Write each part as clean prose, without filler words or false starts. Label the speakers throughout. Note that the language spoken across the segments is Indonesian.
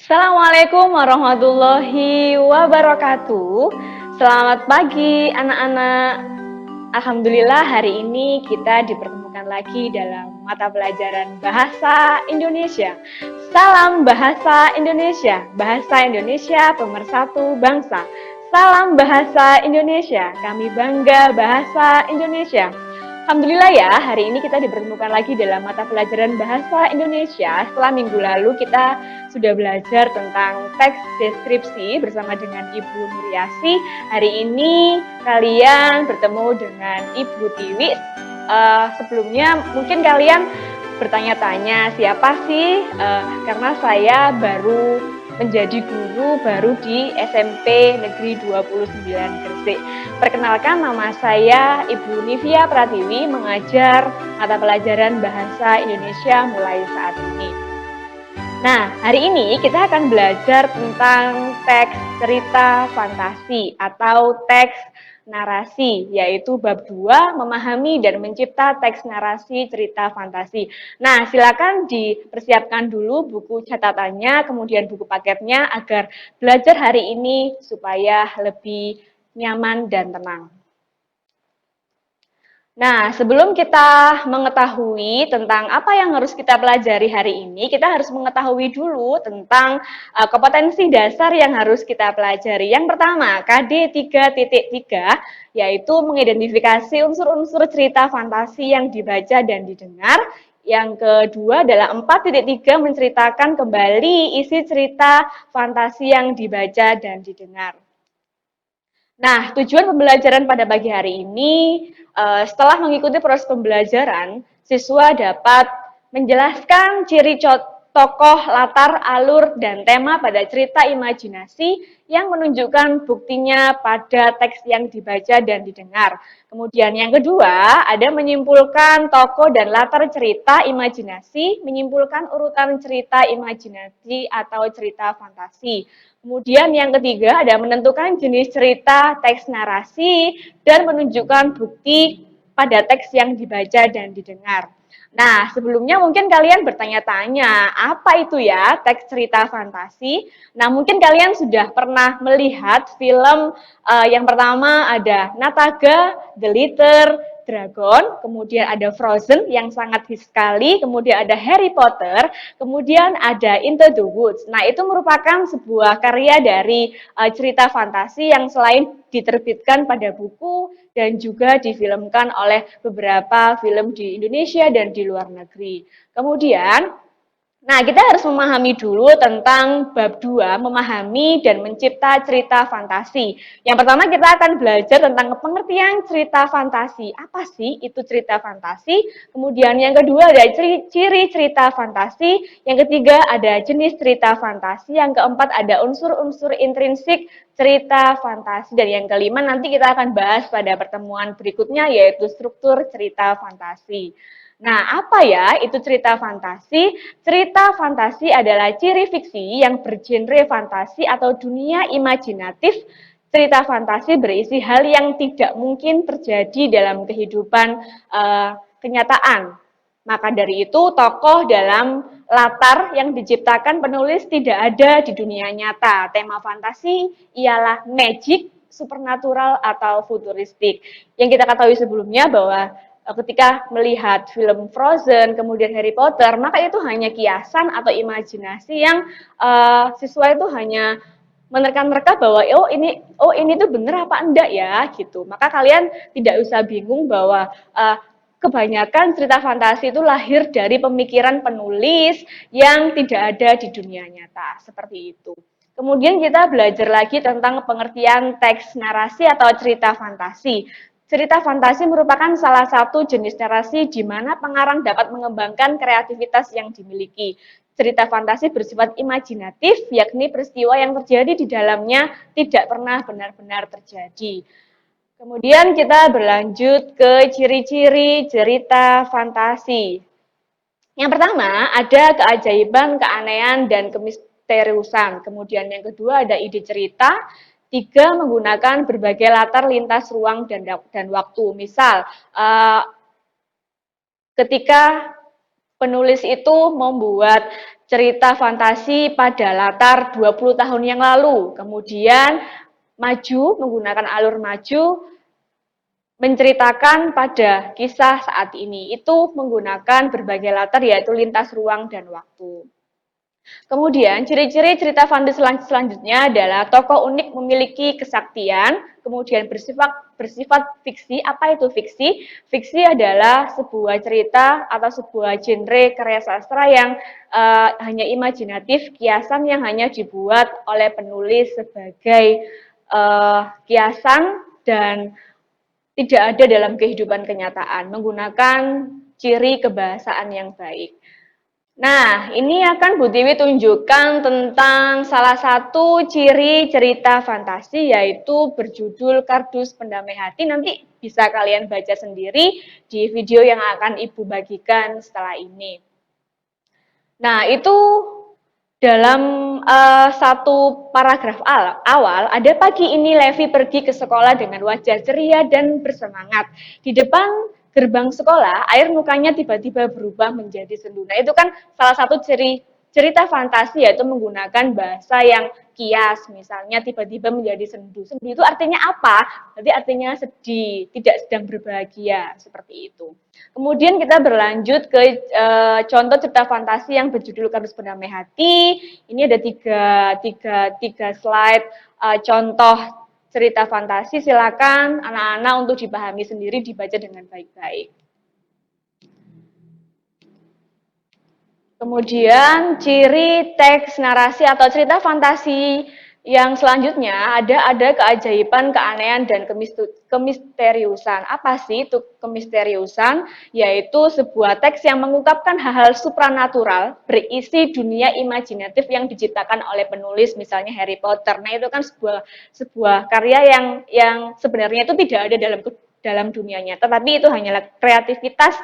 Speaker 1: Assalamualaikum warahmatullahi wabarakatuh. Selamat pagi anak-anak. Alhamdulillah hari ini kita dipertemukan lagi dalam mata pelajaran Bahasa Indonesia. Salam Bahasa Indonesia, Bahasa Indonesia pemersatu bangsa. Salam Bahasa Indonesia, kami bangga Bahasa Indonesia. Alhamdulillah ya, hari ini kita dipertemukan lagi dalam mata pelajaran Bahasa Indonesia. Setelah minggu lalu kita sudah belajar tentang teks deskripsi bersama dengan Ibu Nuryasi. Hari ini kalian bertemu dengan Ibu Tiwi. Sebelumnya mungkin kalian bertanya-tanya siapa sih? Karena saya baru menjadi guru baru di SMP Negeri 29 Gresik. Perkenalkan, nama saya Ibu Nivia Pratiwi, mengajar mata pelajaran Bahasa Indonesia mulai saat ini. Nah, hari ini kita akan belajar tentang teks cerita fantasi atau teks narasi, yaitu bab 2, memahami dan mencipta teks narasi cerita fantasi. Nah, silakan dipersiapkan dulu buku catatannya, kemudian buku paketnya agar belajar hari ini supaya lebih nyaman dan tenang. Nah, sebelum kita mengetahui tentang apa yang harus kita pelajari hari ini, kita harus mengetahui dulu tentang kompetensi dasar yang harus kita pelajari. Yang pertama, KD 3.3, yaitu mengidentifikasi unsur-unsur cerita fantasi yang dibaca dan didengar. Yang kedua adalah 4.3, menceritakan kembali isi cerita fantasi yang dibaca dan didengar. Nah, tujuan pembelajaran pada pagi hari ini, setelah mengikuti proses pembelajaran, siswa dapat menjelaskan ciri tokoh, latar, alur, dan tema pada cerita imajinasi yang menunjukkan buktinya pada teks yang dibaca dan didengar. Kemudian yang kedua, ada menyimpulkan tokoh dan latar cerita imajinasi, menyimpulkan urutan cerita imajinasi atau cerita fantasi. Kemudian yang ketiga ada menentukan jenis cerita, teks narasi, dan menunjukkan bukti pada teks yang dibaca dan didengar. Nah, sebelumnya mungkin kalian bertanya-tanya, apa itu ya teks cerita fantasi? Nah, mungkin kalian sudah pernah melihat film yang pertama ada Nataga, The Little Dragon, kemudian ada Frozen yang sangat hits sekali, kemudian ada Harry Potter, kemudian ada Into the Woods. Nah, itu merupakan sebuah karya dari cerita fantasi yang selain diterbitkan pada buku dan juga difilmkan oleh beberapa film di Indonesia dan di luar negeri. Kemudian, nah, kita harus memahami dulu tentang bab 2, memahami dan mencipta cerita fantasi. Yang pertama kita akan belajar tentang pengertian cerita fantasi. Apa sih itu cerita fantasi? Kemudian yang kedua ada ciri cerita fantasi. Yang ketiga ada jenis cerita fantasi. Yang keempat ada unsur-unsur intrinsik cerita fantasi. Dan yang kelima nanti kita akan bahas pada pertemuan berikutnya yaitu struktur cerita fantasi. Nah, apa ya itu cerita fantasi? Cerita fantasi adalah ciri fiksi yang bergenre fantasi atau dunia imajinatif. Cerita fantasi berisi hal yang tidak mungkin terjadi dalam kehidupan kenyataan. Maka dari itu, tokoh dalam latar yang diciptakan penulis tidak ada di dunia nyata. Tema fantasi ialah magic, supernatural, atau futuristik. Yang kita ketahui sebelumnya bahwa ketika melihat film Frozen, kemudian Harry Potter, maka itu hanya kiasan atau imajinasi yang siswa itu hanya menerka-nerka bahwa ini tuh bener apa enggak ya gitu. Maka kalian tidak usah bingung bahwa kebanyakan cerita fantasi itu lahir dari pemikiran penulis yang tidak ada di dunia nyata, seperti itu. Kemudian kita belajar lagi tentang pengertian teks narasi atau cerita fantasi. Cerita fantasi merupakan salah satu jenis narasi di mana pengarang dapat mengembangkan kreativitas yang dimiliki. Cerita fantasi bersifat imajinatif, yakni peristiwa yang terjadi di dalamnya tidak pernah benar-benar terjadi. Kemudian kita berlanjut ke ciri-ciri cerita fantasi. Yang pertama, ada keajaiban, keanehan, dan kemisteriusan. Kemudian yang kedua ada ide cerita. Tiga, menggunakan berbagai latar lintas ruang dan waktu. Misal, ketika penulis itu membuat cerita fantasi pada latar 20 tahun yang lalu. Kemudian maju, menggunakan alur maju, menceritakan pada kisah saat ini. Itu menggunakan berbagai latar yaitu lintas ruang dan waktu. Kemudian, ciri-ciri cerita fantasi selanjutnya adalah tokoh unik memiliki kesaktian, kemudian bersifat fiksi. Apa itu fiksi? Fiksi adalah sebuah cerita atau sebuah genre karya sastra yang hanya imajinatif, kiasan yang hanya dibuat oleh penulis sebagai kiasan dan tidak ada dalam kehidupan kenyataan, menggunakan ciri kebahasaan yang baik. Nah, ini akan Bu Tiwi tunjukkan tentang salah satu ciri cerita fantasi, yaitu berjudul Kardus Pendamai Hati. Nanti bisa kalian baca sendiri di video yang akan Ibu bagikan setelah ini. Nah, itu dalam satu paragraf awal, ada pagi ini Levi pergi ke sekolah dengan wajah ceria dan bersemangat. Di depan gerbang sekolah, air mukanya tiba-tiba berubah menjadi sendu. Nah, itu kan salah satu cerita fantasi, yaitu menggunakan bahasa yang kias, misalnya tiba-tiba menjadi sendu. Sendu itu artinya apa? Berarti artinya sedih, tidak sedang berbahagia, seperti itu. Kemudian kita berlanjut ke contoh cerita fantasi yang berjudul Kardus Pendamai Hati. Ini ada tiga slide contoh cerita fantasi. Silakan anak-anak untuk dipahami sendiri, dibaca dengan baik-baik. Kemudian ciri teks narasi atau cerita fantasi yang selanjutnya ada keajaiban, keanehan, dan kemisteriusan. Apa sih itu kemisteriusan? Yaitu sebuah teks yang mengungkapkan hal-hal supranatural berisi dunia imajinatif yang diciptakan oleh penulis, misalnya Harry Potter. Nah, itu kan sebuah karya yang sebenarnya itu tidak ada dalam dunia nyata, tapi itu hanyalah kreativitas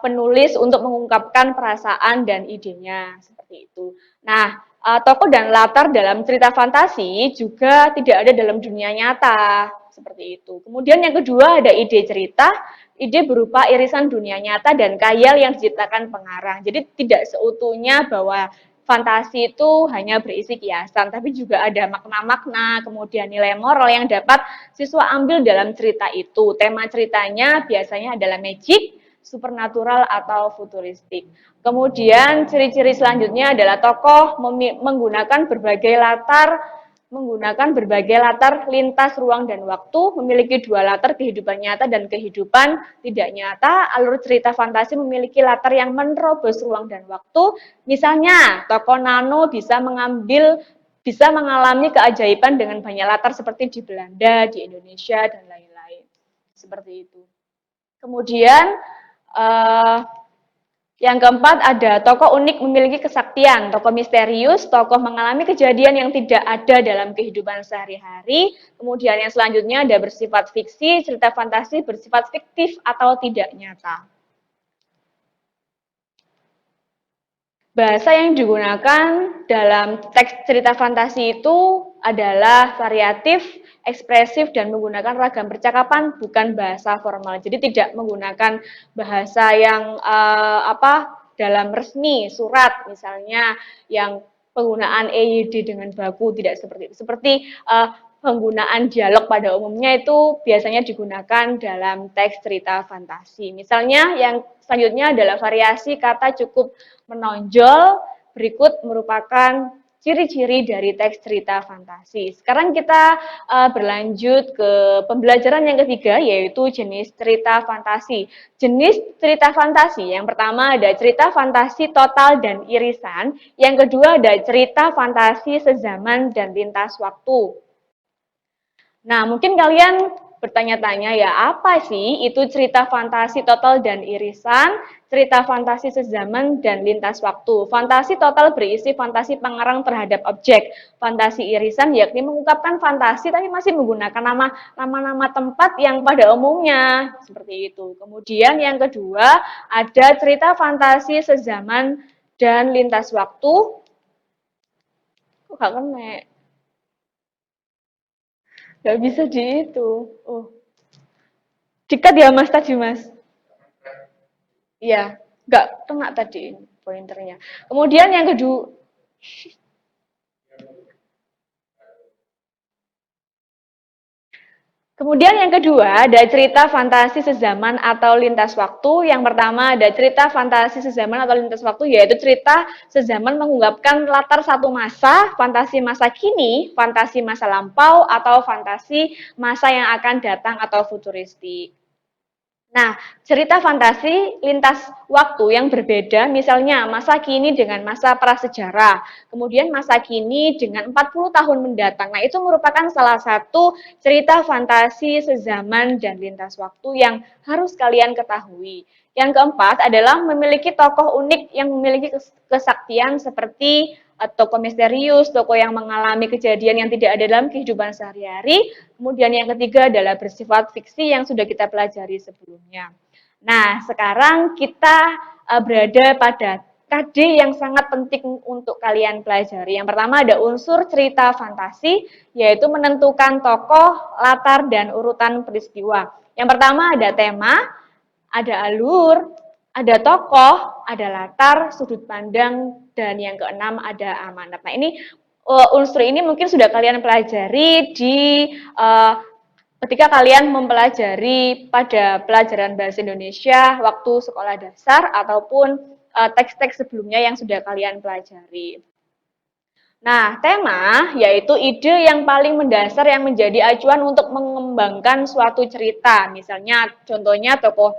Speaker 1: penulis untuk mengungkapkan perasaan dan idenya, seperti itu. Nah, tokoh dan latar dalam cerita fantasi juga tidak ada dalam dunia nyata, seperti itu. Kemudian yang kedua ada ide cerita, ide berupa irisan dunia nyata dan khayal yang diciptakan pengarang. Jadi tidak seutuhnya bahwa fantasi itu hanya berisi kiasan, tapi juga ada makna-makna, kemudian nilai moral yang dapat siswa ambil dalam cerita itu. Tema ceritanya biasanya adalah magic, supernatural atau futuristik. Kemudian ciri-ciri selanjutnya adalah tokoh menggunakan berbagai latar lintas ruang dan waktu, memiliki dua latar, kehidupan nyata dan kehidupan tidak nyata. Alur cerita fantasi memiliki latar yang menerobos ruang dan waktu. Misalnya, tokoh Nano bisa mengalami keajaiban dengan banyak latar seperti di Belanda, di Indonesia, dan lain-lain. Seperti itu. Kemudian yang keempat ada tokoh unik memiliki kesaktian, tokoh misterius, tokoh mengalami kejadian yang tidak ada dalam kehidupan sehari-hari. Kemudian yang selanjutnya ada bersifat fiksi, cerita fantasi bersifat fiktif atau tidak nyata. Bahasa yang digunakan dalam teks cerita fantasi itu adalah variatif, ekspresif, dan menggunakan ragam percakapan, bukan bahasa formal. Jadi tidak menggunakan bahasa yang dalam resmi, surat misalnya, yang penggunaan EYD dengan baku, tidak seperti itu. Seperti penggunaan dialog pada umumnya itu biasanya digunakan dalam teks cerita fantasi. Misalnya yang selanjutnya adalah variasi kata cukup menonjol, berikut merupakan ciri-ciri dari teks cerita fantasi. Sekarang kita berlanjut ke pembelajaran yang ketiga, yaitu jenis cerita fantasi. Jenis cerita fantasi, yang pertama ada cerita fantasi total dan irisan, yang kedua ada cerita fantasi sezaman dan lintas waktu. Nah, mungkin kalian bertanya-tanya ya, apa sih itu cerita fantasi total dan irisan, cerita fantasi sezaman dan lintas waktu. Fantasi total berisi fantasi pengarang terhadap objek. Fantasi irisan yakni mengungkapkan fantasi tapi masih menggunakan nama-nama tempat yang pada umumnya, seperti itu. Kemudian yang kedua, ada cerita fantasi sezaman dan lintas waktu. Kok gak kena? Gak bisa di itu. Oh. Dekat ya Mas tadi Mas? Iya, nggak kena tadi. pointernya. Kemudian yang kedua, ada cerita fantasi sezaman atau lintas waktu. Yang pertama ada cerita fantasi sezaman atau lintas waktu, yaitu cerita sezaman mengungkapkan latar satu masa, fantasi masa kini, fantasi masa lampau, atau fantasi masa yang akan datang atau futuristik. Nah, cerita fantasi lintas waktu yang berbeda, misalnya masa kini dengan masa prasejarah, kemudian masa kini dengan 40 tahun mendatang. Nah, itu merupakan salah satu cerita fantasi sezaman dan lintas waktu yang harus kalian ketahui. Yang keempat adalah memiliki tokoh unik yang memiliki kesaktian seperti tokoh misterius, tokoh yang mengalami kejadian yang tidak ada dalam kehidupan sehari-hari. Kemudian yang ketiga adalah bersifat fiksi yang sudah kita pelajari sebelumnya. Nah, sekarang kita berada pada KD yang sangat penting untuk kalian pelajari. Yang pertama ada unsur cerita fantasi, yaitu menentukan tokoh, latar, dan urutan peristiwa. Yang pertama ada tema, ada alur, ada tokoh, ada latar, sudut pandang, dan yang keenam ada amanat. Nah, ini unsur ini mungkin sudah kalian pelajari di ketika kalian mempelajari pada pelajaran bahasa Indonesia waktu sekolah dasar ataupun teks-teks sebelumnya yang sudah kalian pelajari. Nah, tema yaitu ide yang paling mendasar yang menjadi acuan untuk mengembangkan suatu cerita. Misalnya, contohnya tokoh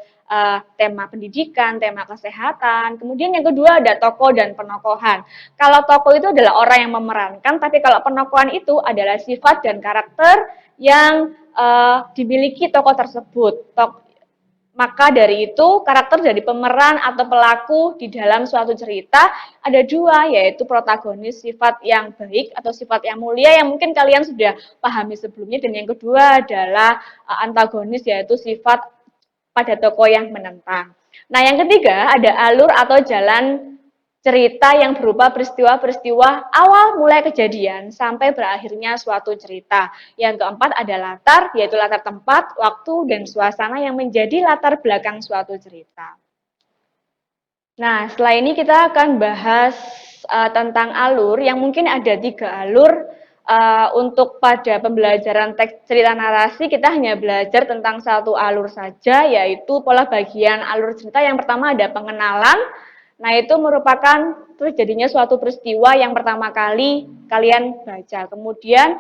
Speaker 1: tema pendidikan, tema kesehatan. Kemudian yang kedua ada tokoh dan penokohan. Kalau tokoh itu adalah orang yang memerankan, tapi kalau penokohan itu adalah sifat dan karakter yang dimiliki tokoh tersebut. Maka dari itu, karakter dari pemeran atau pelaku di dalam suatu cerita ada dua, yaitu protagonis sifat yang baik atau sifat yang mulia yang mungkin kalian sudah pahami sebelumnya, dan yang kedua adalah antagonis, yaitu sifat pada tokoh yang menentang. Nah, yang ketiga ada alur atau jalan cerita yang berupa peristiwa-peristiwa awal mulai kejadian sampai berakhirnya suatu cerita. Yang keempat ada latar, yaitu latar tempat, waktu, dan suasana yang menjadi latar belakang suatu cerita. Nah, setelah ini kita akan bahas tentang alur, yang mungkin ada 3 alur. Untuk pada pembelajaran teks cerita narasi, kita hanya belajar tentang satu alur saja, yaitu pola bagian alur cerita. Yang pertama ada pengenalan. Nah, itu merupakan terjadinya suatu peristiwa yang pertama kali kalian baca. Kemudian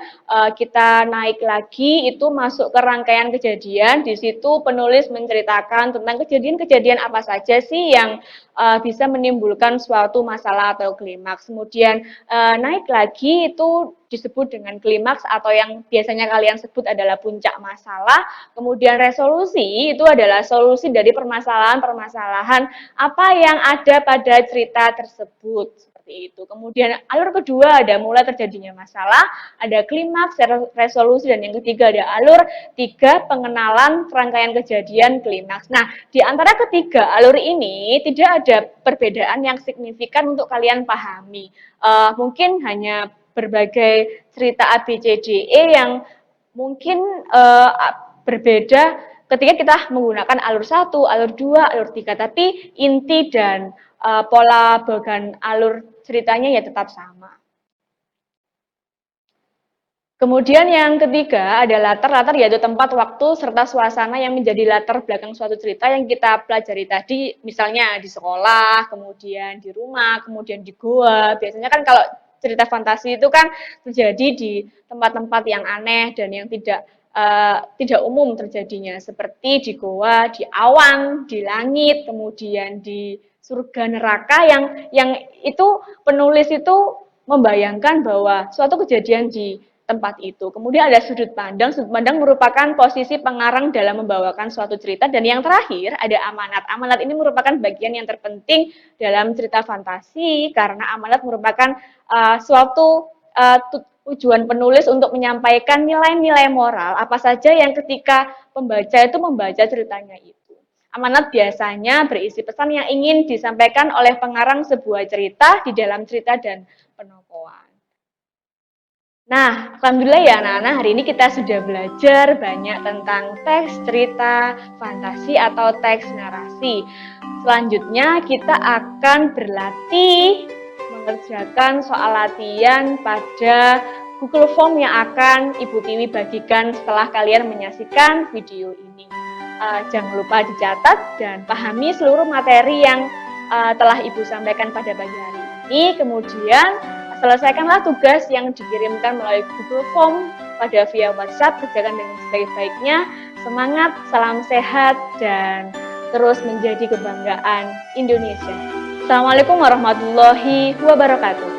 Speaker 1: kita naik lagi, itu masuk ke rangkaian kejadian. Di situ penulis menceritakan tentang kejadian-kejadian apa saja sih yang bisa menimbulkan suatu masalah atau klimaks. Kemudian naik lagi, itu disebut dengan klimaks atau yang biasanya kalian sebut adalah puncak masalah. Kemudian resolusi itu adalah solusi dari permasalahan-permasalahan apa yang ada pada cerita tersebut, seperti itu. Kemudian alur kedua ada mulai terjadinya masalah, ada klimaks, resolusi, dan yang ketiga ada alur 3 pengenalan, rangkaian kejadian, klimaks. Nah, di antara ketiga alur ini tidak ada perbedaan yang signifikan untuk kalian pahami. Mungkin hanya berbagai cerita ABCDE yang mungkin berbeda ketika kita menggunakan alur 1, alur 2, alur 3, tapi inti dan pola bagian alur ceritanya ya tetap sama. Kemudian yang ketiga ada latar-latar, yaitu tempat, waktu, serta suasana yang menjadi latar belakang suatu cerita yang kita pelajari tadi, misalnya di sekolah, kemudian di rumah, kemudian di goa. Biasanya kan kalau cerita fantasi itu kan terjadi di tempat-tempat yang aneh dan yang tidak umum terjadinya, seperti di goa, di awan, di langit, kemudian di surga neraka yang itu penulis itu membayangkan bahwa suatu kejadian di tempat itu. Kemudian ada sudut pandang. Sudut pandang merupakan posisi pengarang dalam membawakan suatu cerita. Dan yang terakhir ada amanat. Amanat ini merupakan bagian yang terpenting dalam cerita fantasi karena amanat merupakan suatu tujuan penulis untuk menyampaikan nilai-nilai moral apa saja yang ketika pembaca itu membaca ceritanya itu. Amanat biasanya berisi pesan yang ingin disampaikan oleh pengarang sebuah cerita di dalam cerita dan penokohan. Nah, alhamdulillah ya anak-anak, hari ini kita sudah belajar banyak tentang teks cerita, fantasi atau teks narasi. Selanjutnya kita akan berlatih mengerjakan soal latihan pada Google Form yang akan Ibu Tiwi bagikan setelah kalian menyaksikan video ini. Jangan lupa dicatat dan pahami seluruh materi yang telah Ibu sampaikan pada pagi hari ini. Kemudian selesaikanlah tugas yang dikirimkan melalui Google Form pada via WhatsApp, kerjakan dengan sebaik-baiknya. Semangat, salam sehat, dan terus menjadi kebanggaan Indonesia. Assalamualaikum warahmatullahi wabarakatuh.